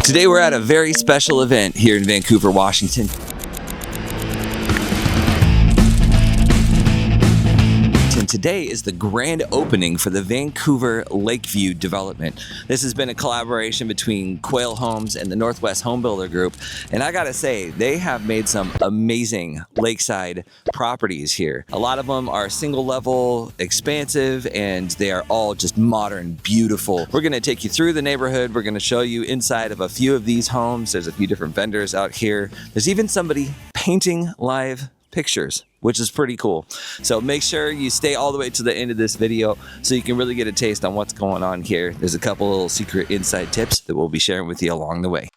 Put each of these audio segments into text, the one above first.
Today we're at a very special event here in Vancouver, Washington. Today is the grand opening for the Vancouver Lakeview development. This has been a collaboration between Quail Homes and the Northwest Home Builder Group. And I gotta say, they have made some amazing lakeside properties here. A lot of them are single level, expansive, and they are all just modern, beautiful. We're gonna take you through the neighborhood. We're gonna show you inside of a few of these homes. There's a few different vendors out here. There's even somebody painting live pictures, which is pretty cool. So make sure you stay all the way to the end of this video so you can really get a taste on what's going on here. There's a couple little secret inside tips that we'll be sharing with you along the way.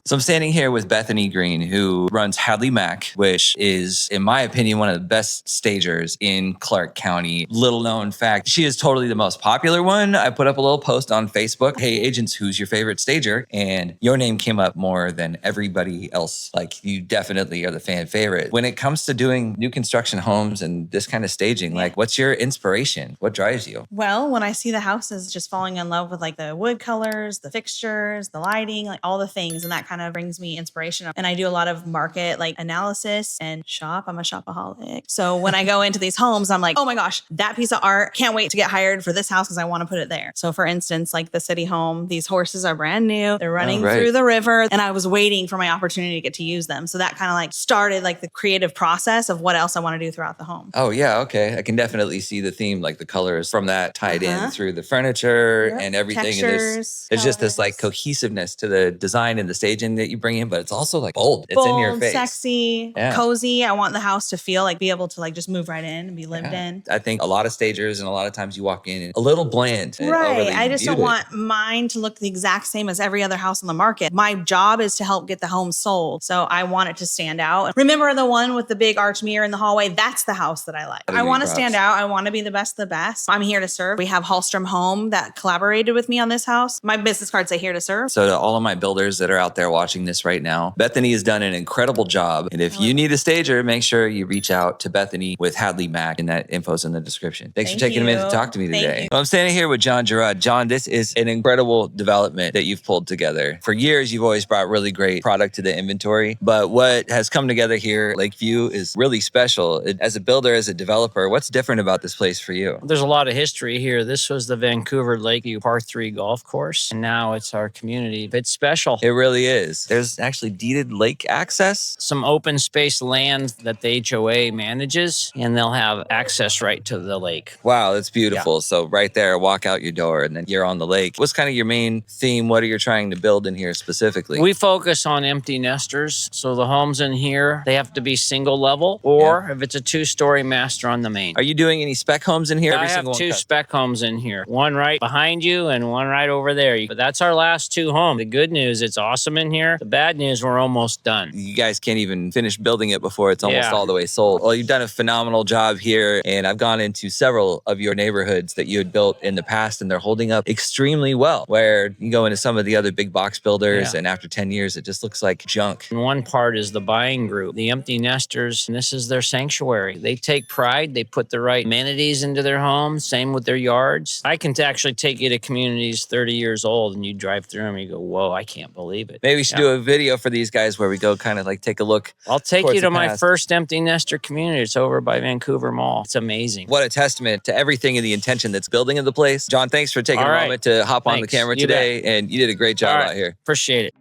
So I'm standing here with Bethany Green, who runs Hadley Mack, which is, in my opinion, one of the best stagers in Clark County. Little known fact, she is totally the most popular one. I put up a little post on Facebook, hey agents, who's your favorite stager? And your name came up more than everybody else. Like, you definitely are the fan favorite. When it comes to doing new construction homes and this kind of staging, like, what's your inspiration? What drives you? Well, when I see the houses, just falling in love with like the wood colors, the fixtures, the lighting, like all the things, and that kind of brings me inspiration. And I do a lot of market like analysis and shop. I'm a shopaholic. So when I go into these homes, I'm like, oh my gosh, that piece of art, can't wait to get hired for this house because I want to put it there. So for instance, like the city home, these horses are brand new. They're running through the river, and I was waiting for my opportunity to get to use them. So that kind of like started like the creative process of what else I want to do throughout the home. Oh yeah, okay. I can definitely see the theme, like the colors from that tied in through the furniture and everything. Textures, there's just this like cohesiveness to the design and the staging that you bring in, but it's also like bold. It's in your face. Sexy, cozy. I want the house to feel like be able to like just move right in and be lived in. I think a lot of stagers and a lot of times you walk in and a little bland. Right. I just don't want mine to look the exact same as every other house on the market. My job is to help get the home sold. So I want it to stand out. Remember the one with the big arch mirror in the hallway? That's the house that I like. I want to stand out. I want to be the best of the best. I'm here to serve. We have Hallstrom Home that collaborated with me on this house. My business cards say here to serve. So to all of my builders that are out there watching this right now, Bethany has done an incredible job. And if you need a stager, make sure you reach out to Bethany with Hadley Mack, and that info's in the description. Thanks for taking a minute to talk to me today. I'm standing here with John Gerard. John, this is an incredible development that you've pulled together. For years, you've always brought really great product to the inventory, but what has come together here at Lakeview is really special. As a builder, as a developer, what's different about this place for you? There's a lot of history here. This was the Vancouver Lakeview Par 3 golf course, and now it's our community. It's special. It really is. There's actually deeded lake access. Some open space land that the HOA manages, and they'll have access right to the lake. Wow, that's beautiful. Yeah. So right there, walk out your door and then you're on the lake. What's kind of your main theme? What are you trying to build in here specifically? We focus on empty nesters. So the homes in here, they have to be single level, or if it's a 2-story master on the main. Are you doing any spec homes in here? I have 2 spec homes in here. One right behind you and one right over there. But that's our last 2 homes. The good news, it's awesome in here. The bad news, we're almost done. You guys can't even finish building it before it's almost all the way sold. Well, you've done a phenomenal job here, and I've gone into several of your neighborhoods that you had built in the past, and they're holding up extremely well, where you go into some of the other big box builders, and after 10 years, it just looks like junk. And one part is the buying group, the empty nesters, and this is their sanctuary. They take pride. They put the right amenities into their homes, same with their yards. I can actually take you to communities 30 years old, and you drive through them, and you go, whoa, I can't believe it. Maybe we should do a video for these guys where we go kind of like take a look. I'll take you to my first empty nester community. It's over by Vancouver Mall. It's amazing. What a testament to everything and the intention that's building in the place. John, thanks for taking a moment to hop on the camera today. And you did a great job out here. Appreciate it.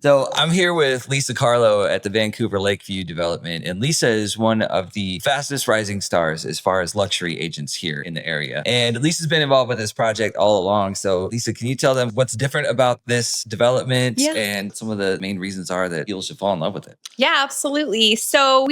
So I'm here with Lisa Carlo at the Vancouver Lakeview development. And Lisa is one of the fastest rising stars as far as luxury agents here in the area. And Lisa's been involved with this project all along. So Lisa, can you tell them what's different about this development and some of the main reasons are that people should fall in love with it? Yeah, absolutely. So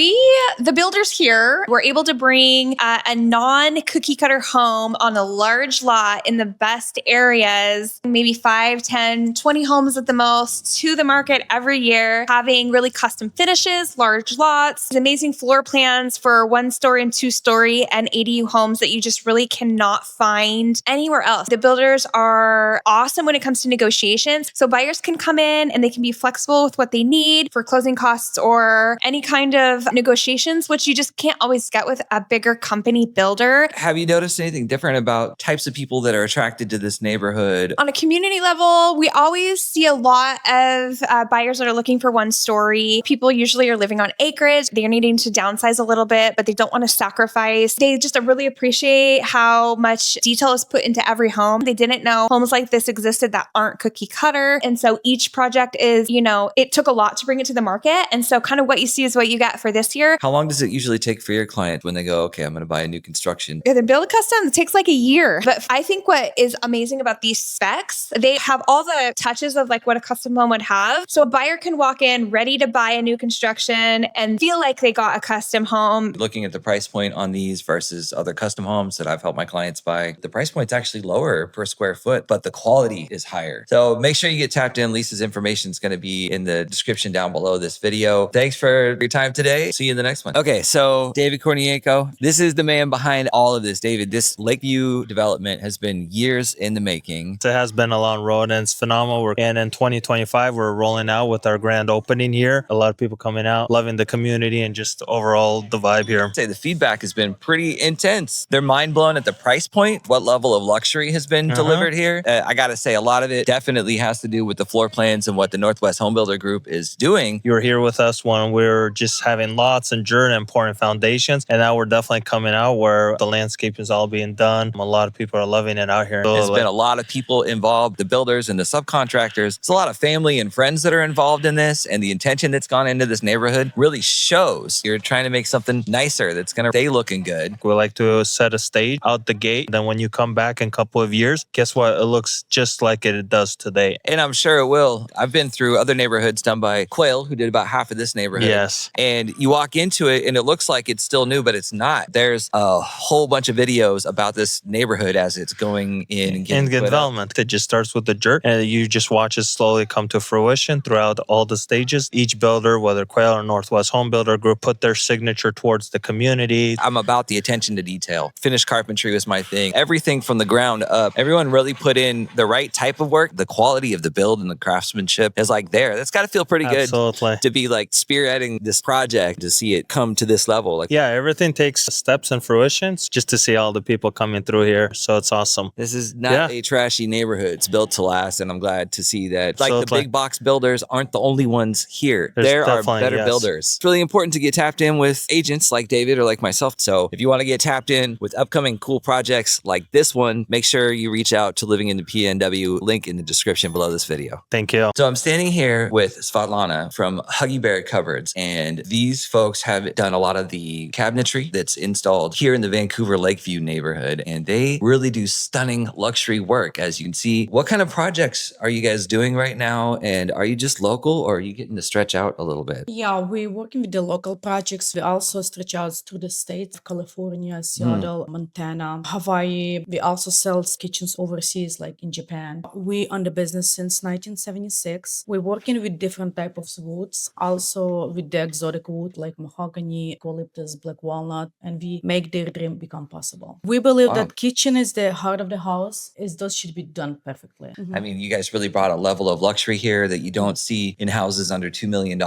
the builders here, were able to bring a non-cookie cutter home on a large lot in the best areas, maybe 5, 10, 20 homes at the most, to the market every year, having really custom finishes, large lots, amazing floor plans for 1-story and 2-story and ADU homes that you just really cannot find anywhere else. The builders are awesome when it comes to negotiations. So buyers can come in and they can be flexible with what they need for closing costs or any kind of negotiations, which you just can't always get with a bigger company builder. Have you noticed anything different about types of people that are attracted to this neighborhood? On a community level, we always see a lot of buyers that are looking for 1-story. People usually are living on acreage. They're needing to downsize a little bit, but they don't want to sacrifice. They just really appreciate how much detail is put into every home. They didn't know homes like this existed that aren't cookie cutter. And so each project is, it took a lot to bring it to the market. And so kind of what you see is what you get for this year. How long does it usually take for your client when they go, okay, I'm going to buy a new construction? If they build a custom, it takes like a year. But I think what is amazing about these specs, they have all the touches of like what a custom home would have. So a buyer can walk in ready to buy a new construction and feel like they got a custom home. Looking at the price point on these versus other custom homes that I've helped my clients buy, the price point's actually lower per square foot, but the quality is higher. So make sure you get tapped in. Lisa's information is going to be in the description down below this video. Thanks for your time today. See you in the next one. Okay, so David Korniyenko, this is the man behind all of this. David, this Lakeview development has been years in the making. It has been a long road and it's phenomenal. And in 2025, we're rolling out with our grand opening here. A lot of people coming out, loving the community and just overall the vibe here. I'd say the feedback has been pretty intense. They're mind blown at the price point, what level of luxury has been delivered here. I got to say, a lot of it definitely has to do with the floor plans and what the Northwest Home Builder Group is doing. You were here with us when we were just having lots and dirt and pouring foundations. And now we're definitely coming out where the landscape is all being done. A lot of people are loving it out here. There's been a lot of people involved, the builders and the subcontractors. It's a lot of family and friends that are involved in this. And the intention that's gone into this neighborhood really shows you're trying to make something nicer that's going to stay looking good. We like to set a stage out the gate. Then when you come back in a couple of years, guess what? It looks just like it does today. And I'm sure it will. I've been through other neighborhoods done by Quail, who did about half of this neighborhood. Yes. And you walk into it and it looks like it's still new, but it's not. There's a whole bunch of videos about this neighborhood as it's going in and getting development. It just starts with the dirt and you just watch it slowly come to fruition throughout all the stages. Each builder, whether Quail or Northwest Home Builder Group, put their signature towards the community. I'm about the attention to detail. Finished carpentry was my thing. Everything from the ground up. Everyone really put in the right type of work. The quality of the build and the craftsmanship is like there. That's got to feel pretty good to be like spearheading this project, to see it come to this level. Like, yeah, everything takes steps and fruitions just to see all the people coming through here. So it's awesome. This is not a trashy neighborhood. It's built to last. And I'm glad to see that like the big box builders aren't the only ones here. There are better builders. It's really important to get tapped in with agents like David or like myself. So if you want to get tapped in with upcoming cool projects like this one, make sure you reach out to Living in the PNW, link in the description below this video. Thank you. So I'm standing here with Svetlana from Huggy Bear Cupboards, and these folks have done a lot of the cabinetry that's installed here in the Vancouver Lakeview neighborhood, and they really do stunning luxury work. As you can see, what kind of projects are you guys doing right now? And are you just local or are you getting to stretch out a little bit? Yeah, we're working with the local projects. We also stretch out to the states of California, Seattle, Montana, Hawaii. We also sell kitchens overseas, like in Japan. We on the business since 1976. We're working with different types of woods, also with the exotic wood like mahogany, eucalyptus, black walnut, and we make their dream become possible. We believe that kitchen is the heart of the house. Those should be done perfectly. I mean, you guys really brought a level of luxury here that you don't see in houses under $2 million.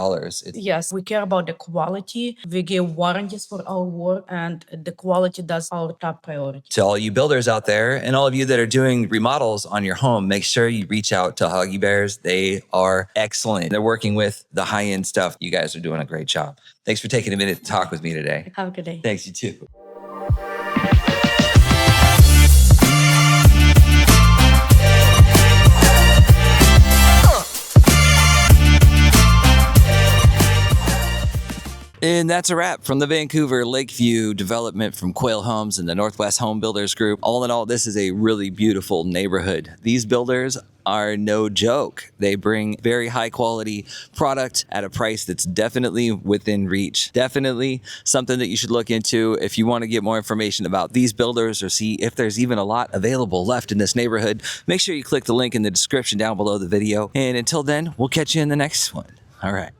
Yes, we care about the quality. We give warranties for our work, and the quality that's our top priority. To all you builders out there and all of you that are doing remodels on your home, make sure you reach out to Huggy Bears. They are excellent. They're working with the high-end stuff. You guys are doing a great job. Thanks for taking a minute to talk with me today. Have a good day. Thanks, you too. And that's a wrap from the Vancouver Lakeview development from Quail Homes and the Northwest Home Builders Group. All in all, this is a really beautiful neighborhood. These builders are no joke. They bring very high quality product at a price that's definitely within reach. Definitely something that you should look into if you want to get more information about these builders or see if there's even a lot available left in this neighborhood. Make sure you click the link in the description down below the video. And until then, we'll catch you in the next one. All right.